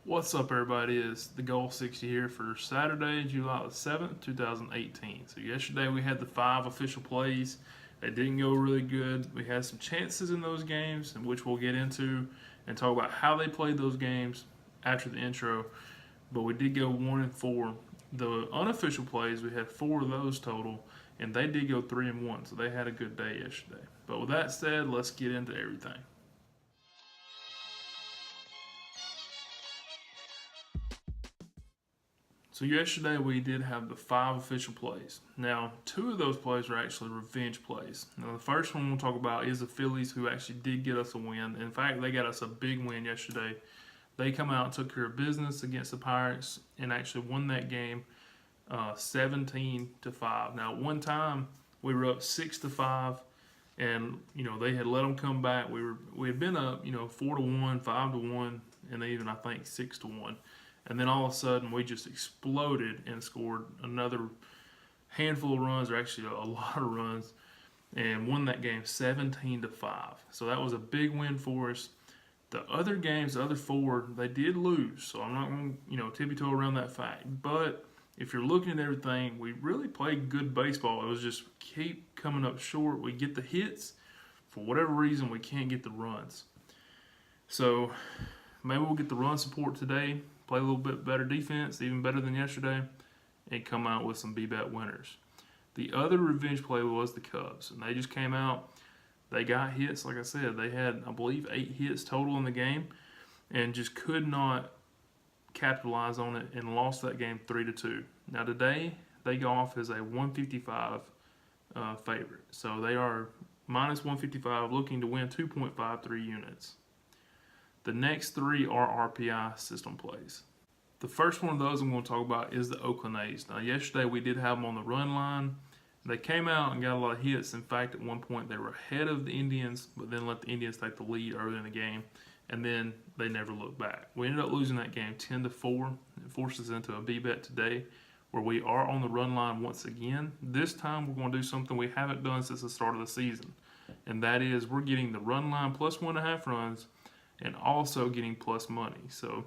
What's up, everybody? It's Thegoal60 here for Saturday, July the 7th, 2018. So yesterday we had the 5 official plays. They didn't go really good. We had some chances in those games, in which we'll get into and talk about how they played those games after the intro. But we did go 1-4. The unofficial plays, we had 4 of those total, and they did go 3-1. So they had a good day yesterday. But with that said, let's get into everything. So yesterday we did have the 5 official plays. Now, 2 of those plays were actually revenge plays. Now, the first one we'll talk about is the Phillies, who actually did get us a win. In fact, they got us a big win yesterday. They come out and took care of business against the Pirates and actually won that game 17-5. Now, at one time we were up 6-5, and they had let them come back. We had been up 4-1, 5-1, and even I think 6-1. And then all of a sudden, we just exploded and scored another handful of runs, or actually a lot of runs, and won that game 17-5. So that was a big win for us. The other games, the other 4, they did lose. So I'm not going to tippy-toe around that fact. But if you're looking at everything, we really played good baseball. It was just keep coming up short. We get the hits. For whatever reason, we can't get the runs. So maybe we'll get the run support today. Play a little bit better defense, even better than yesterday, and come out with some B-bat winners. The other revenge play was the Cubs, and they just came out. They got hits, like I said. They had, I believe, 8 hits total in the game, and just could not capitalize on it and lost that game 3-2. Now today, they go off as a 155 favorite. So they are minus 155, looking to win 2.53 units. The next 3 are RPI System plays. The first one of those I'm going to talk about is the Oakland A's. Now, yesterday we did have them on the run line. They came out and got a lot of hits. In fact, at one point they were ahead of the Indians, but then let the Indians take the lead early in the game, and then they never looked back. We ended up losing that game 10-4. It forced us into a B-bet today, where we are on the run line once again. This time we're going to do something we haven't done since the start of the season, and that is we're getting the run line plus 1.5 runs, and also getting plus money. So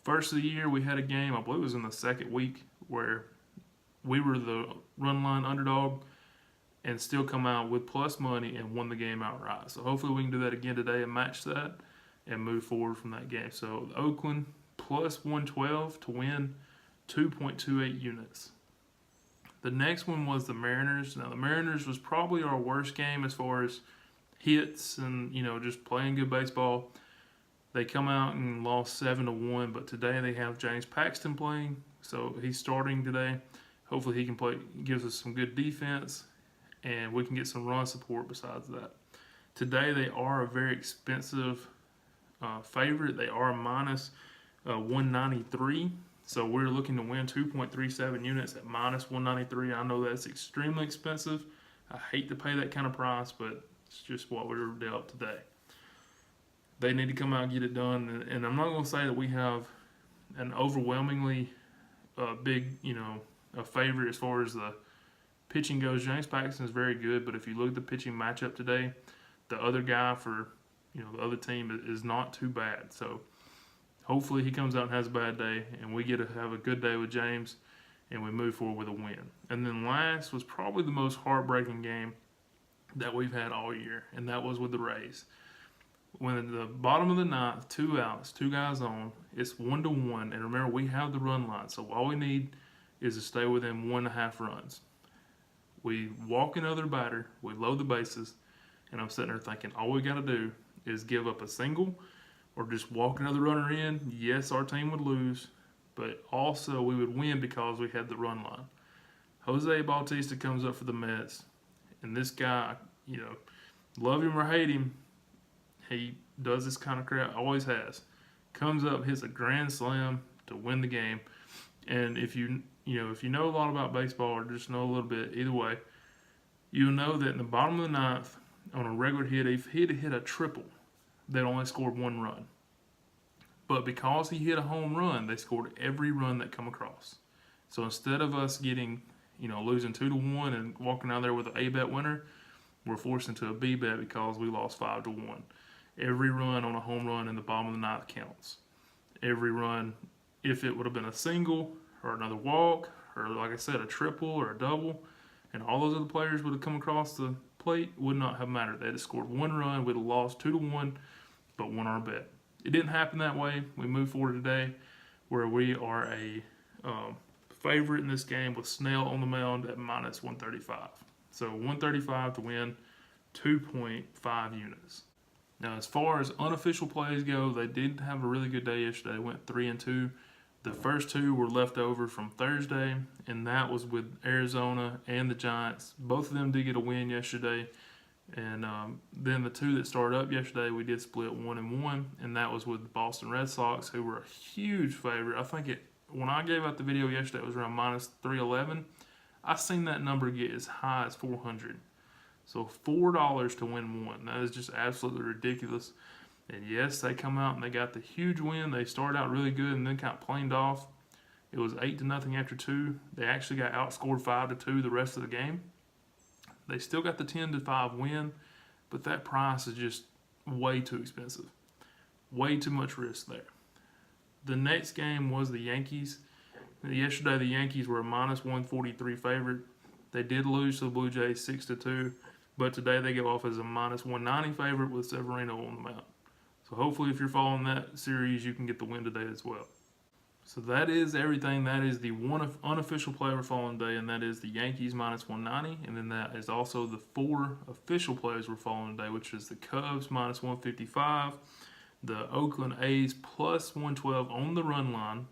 first of the year we had a game, I believe it was in the second week, where we were the run line underdog and still come out with plus money and won the game outright. So hopefully we can do that again today and match that and move forward from that game. So Oakland plus 112 to win 2.28 units. The next one was the Mariners. Now the Mariners was probably our worst game as far as hits and just playing good baseball. They come out and lost 7-1, but today they have James Paxton playing, so he's starting today. Hopefully he can play, gives us some good defense, and we can get some run support besides that. Today they are a very expensive favorite. They are minus 193, so we're looking to win 2.37 units at minus 193. I know that's extremely expensive. I hate to pay that kind of price, but it's just what we were dealt today. They need to come out and get it done, and I'm not going to say that we have an overwhelmingly big, a favorite as far as the pitching goes. James Paxton is very good, but if you look at the pitching matchup today, the other guy for the other team is not too bad. So hopefully he comes out and has a bad day, and we get to have a good day with James, and we move forward with a win. And then last was probably the most heartbreaking game that we've had all year, and that was with the Rays. When at the bottom of the ninth, 2 outs, 2 guys on, it's 1-1, and remember we have the run line, so all we need is to stay within 1.5 runs. We walk another batter, we load the bases, and I'm sitting there thinking all we got to do is give up a single or just walk another runner in. Yes, our team would lose, but also we would win because we had the run line. Jose Bautista comes up for the Mets, and this guy, love him or hate him, he does this kind of crap, always has. Comes up, hits a grand slam to win the game. And if you know a lot about baseball or just know a little bit, either way, you'll know that in the bottom of the ninth, on a regular hit, if he had hit a triple, they'd only scored 1 run. But because he hit a home run, they scored every run that come across. So instead of us getting, losing 2-1 and walking out there with an A-bet winner, we're forced into a B-bet because we lost 5-1. Every run on a home run in the bottom of the ninth counts. every run, if it would have been a single or another walk, or like I said, a triple or a double, and all those other players would have come across the plate, would not have mattered. They'd have scored one run, we'd have lost 2-1, but won our bet. It didn't happen that way. We moved forward today, where we are a favorite in this game with Snell on the mound at minus 135. So 135 to win 2.5 units. Now, as far as unofficial plays go, they did have a really good day yesterday. They went 3-2. The first two were left over from Thursday, and that was with Arizona and the Giants. Both of them did get a win yesterday. And then the two that started up yesterday, we did split 1-1, and that was with the Boston Red Sox, who were a huge favorite. I think when I gave out the video yesterday, it was around minus 311. I seen that number get as high as 400. So $4 to win one. That is just absolutely ridiculous. And yes, they come out and they got the huge win. They started out really good and then kind of planed off. It was 8-0 after 2. They actually got outscored 5-2 the rest of the game. They still got the 10-5 win, but that price is just way too expensive. Way too much risk there. The next game was the Yankees. Yesterday, the Yankees were a minus 143 favorite. They did lose to the Blue Jays 6-2, but today they go off as a minus 190 favorite with Severino on the mound. So hopefully, if you're following that series, you can get the win today as well. So that is everything. That is the one unofficial play we're following today, and that is the Yankees minus 190. And then that is also the 4 official plays we're following today, which is the Cubs minus 155, the Oakland A's plus 112 on the run line,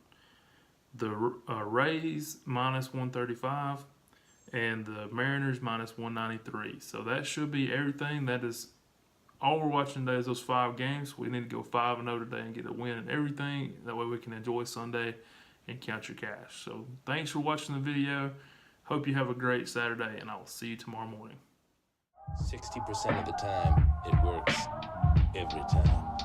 the Rays minus 135, and the Mariners minus 193. So that should be everything. That is all we're watching today is those 5 games. We need to go 5-0 today and get a win and everything. That way we can enjoy Sunday and count your cash. So thanks for watching the video. Hope you have a great Saturday, and I will see you tomorrow morning. 60% of the time, it works every time.